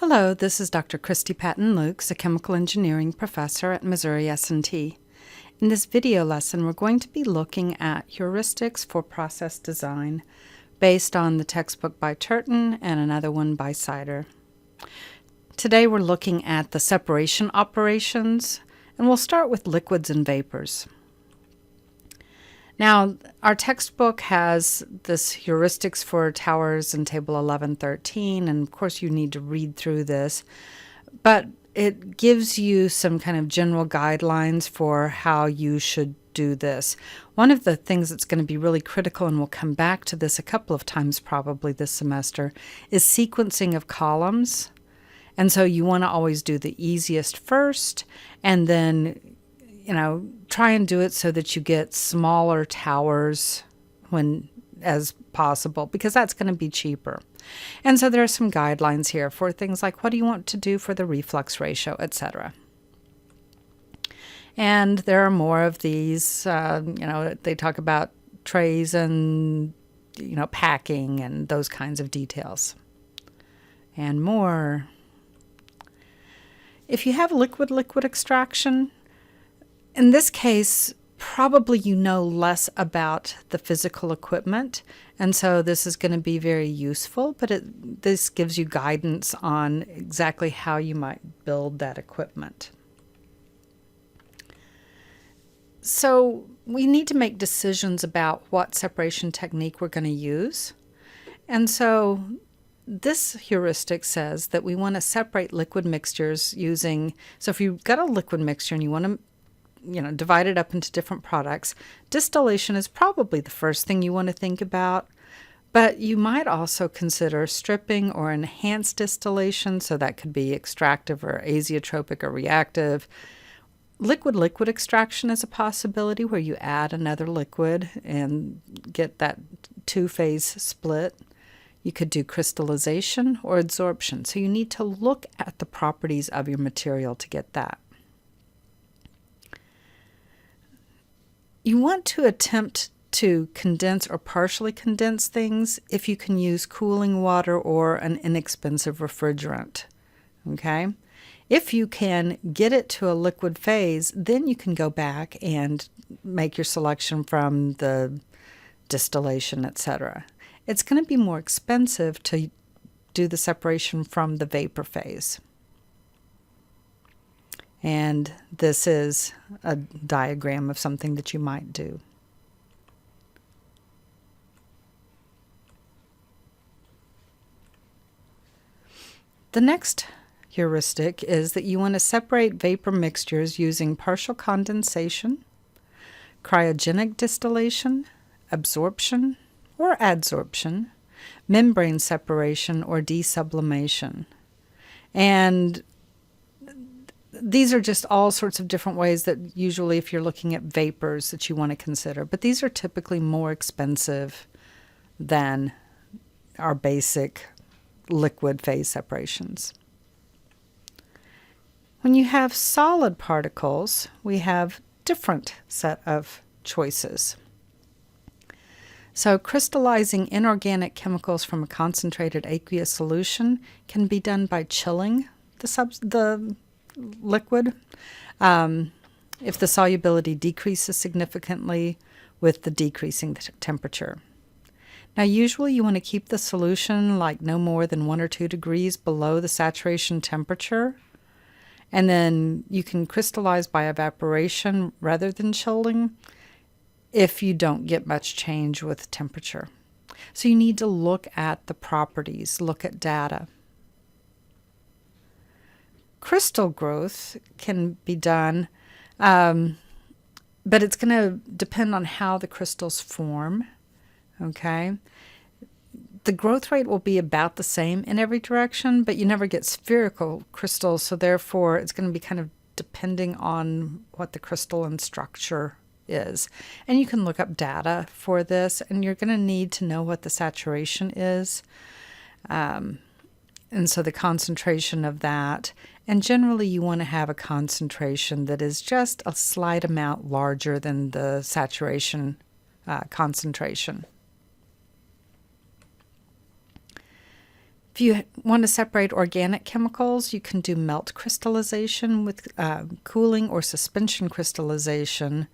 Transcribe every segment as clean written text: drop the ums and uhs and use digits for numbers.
Hello, this is Dr. Christy Patton-Lukes, a chemical engineering professor at Missouri S&T. In this video lesson, we're going to be looking at heuristics for process design based on the textbook by Turton and another one by Sider. Today we're looking at the separation operations, and we'll start with liquids and vapors. Now, our textbook has this heuristics for towers in Table 1113, and of course you need to read through this, but it gives you some kind of general guidelines for how you should do this. One of the things that's going to be really critical, and we'll come back to this a couple of times probably this semester, is sequencing of columns. And so you want to always do the easiest first, and then try and do it so that you get smaller towers as possible, because that's going to be cheaper. And so there are some guidelines here for things like what do you want to do for the reflux ratio, etc. And there are more of these, they talk about trays and, packing and those kinds of details. And more. If you have liquid-liquid extraction, in this case, probably you know less about the physical equipment, and so this is going to be very useful, but this gives you guidance on exactly how you might build that equipment. So we need to make decisions about what separation technique we're going to use, and so this heuristic says that we want to separate liquid mixtures using, so if you've got a liquid mixture and you want to divide it up into different products, distillation is probably the first thing you want to think about, but you might also consider stripping or enhanced distillation, so that could be extractive or azeotropic or reactive. Liquid-liquid extraction is a possibility where you add another liquid and get that two-phase split. You could do crystallization or adsorption, so you need to look at the properties of your material to get that. You want to attempt to condense or partially condense things if you can use cooling water or an inexpensive refrigerant. Okay? If you can get it to a liquid phase, then you can go back and make your selection from the distillation, etc. It's going to be more expensive to do the separation from the vapor phase. And this is a diagram of something that you might do. The next heuristic is that you want to separate vapor mixtures using partial condensation, cryogenic distillation, absorption or adsorption, membrane separation, or desublimation. And these are just all sorts of different ways that usually if you're looking at vapors that you want to consider, but these are typically more expensive than our basic liquid phase separations. When you have solid particles, we have different set of choices. So crystallizing inorganic chemicals from a concentrated aqueous solution can be done by chilling the liquid if the solubility decreases significantly with the decreasing temperature. Now usually you want to keep the solution like no more than 1 or 2 degrees below the saturation temperature, and then you can crystallize by evaporation rather than chilling if you don't get much change with temperature. So you need to look at the properties, look at data. Crystal growth can be done, but it's going to depend on how the crystals form, okay? The growth rate will be about the same in every direction, but you never get spherical crystals, so therefore it's going to be kind of depending on what the crystalline structure is. And you can look up data for this, and you're going to need to know what the saturation is. And so the concentration of that, and generally you want to have a concentration that is just a slight amount larger than the saturation concentration. If you want to separate organic chemicals, you can do melt crystallization with cooling or suspension crystallization,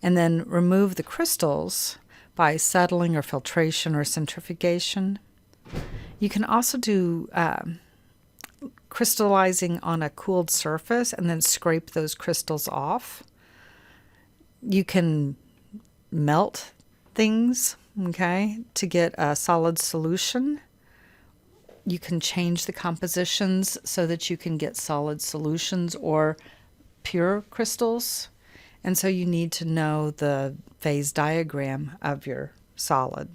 and then remove the crystals by settling or filtration or centrifugation. You can also do crystallizing on a cooled surface and then scrape those crystals off. You can melt things, okay, to get a solid solution. You can change the compositions so that you can get solid solutions or pure crystals. And so you need to know the phase diagram of your solid.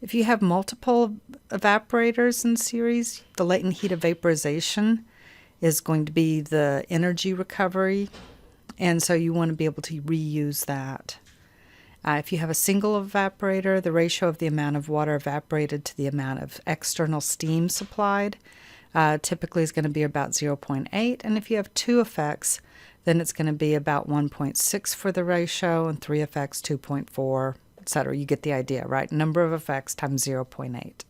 If you have multiple evaporators in series, the latent heat of vaporization is going to be the energy recovery, and so you want to be able to reuse that. If you have a single evaporator, the ratio of the amount of water evaporated to the amount of external steam supplied typically is going to be about 0.8. And if you have two effects, then it's going to be about 1.6 for the ratio, and three effects, 2.4, etc. You get the idea, right? Number of effects times 0.8.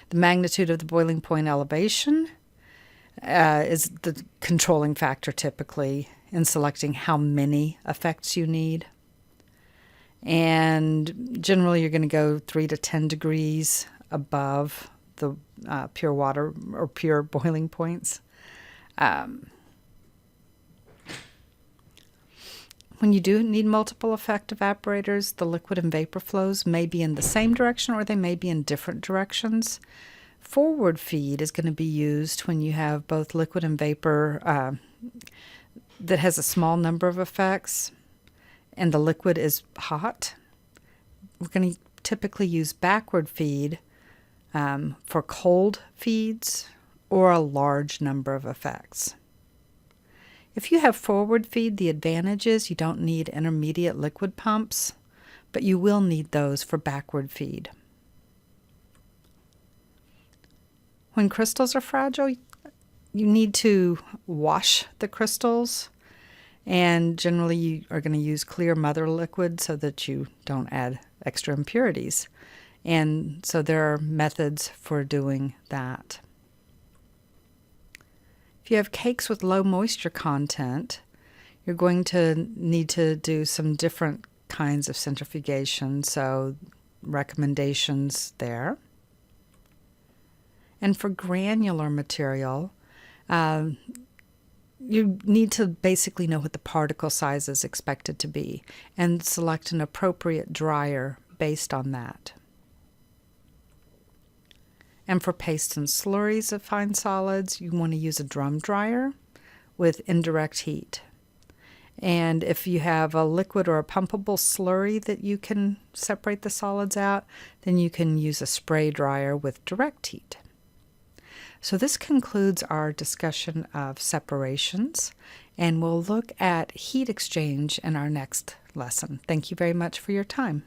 The magnitude of the boiling point elevation is the controlling factor typically in selecting how many effects you need. And generally you're going to go 3 to 10 degrees above the pure water or pure boiling points. When you do need multiple effect evaporators, the liquid and vapor flows may be in the same direction or they may be in different directions. Forward feed is going to be used when you have both liquid and vapor that has a small number of effects and the liquid is hot. We're going to typically use backward feed for cold feeds or a large number of effects. If you have forward feed, the advantage is you don't need intermediate liquid pumps, but you will need those for backward feed. When crystals are fragile, you need to wash the crystals, and generally you are going to use clear mother liquid so that you don't add extra impurities. And so there are methods for doing that. If you have cakes with low moisture content, you're going to need to do some different kinds of centrifugation, so recommendations there. And for granular material, you need to basically know what the particle size is expected to be and select an appropriate dryer based on that. And for pastes and slurries of fine solids, you want to use a drum dryer with indirect heat. And if you have a liquid or a pumpable slurry that you can separate the solids out, then you can use a spray dryer with direct heat. So this concludes our discussion of separations, and we'll look at heat exchange in our next lesson. Thank you very much for your time.